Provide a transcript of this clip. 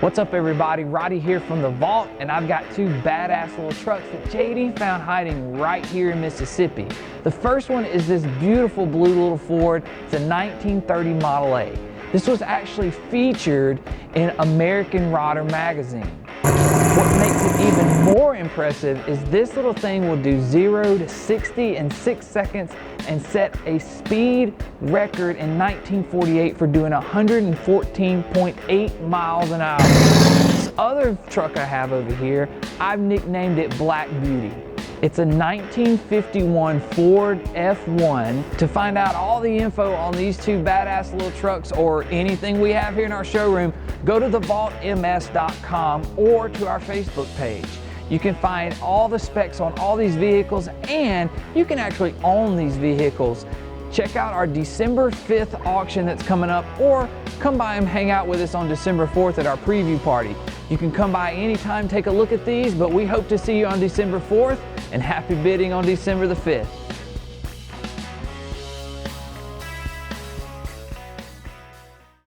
What's up everybody, Roddy here from The Vault, and I've got two badass little trucks that JD found hiding right here in Mississippi. The first one is this beautiful blue little Ford. It's a 1930 Model A. This was actually featured in American Rodder magazine. What makes it even more impressive is this little thing will do 0 to 60 in 6 seconds and set a speed record in 1948 for doing 114.8 miles an hour. This other truck I have over here, I've nicknamed it Black Beauty. It's a 1951 Ford F1. To find out all the info on these two badass little trucks or anything we have here in our showroom, go to thevaultms.com or to our Facebook page. You can find all the specs on all these vehicles, and you can actually own these vehicles. Check out our December 5th auction that's coming up, or come by and hang out with us on December 4th at our preview party. You can come by anytime, take a look at these, but we hope to see you on December 4th, and happy bidding on December the 5th.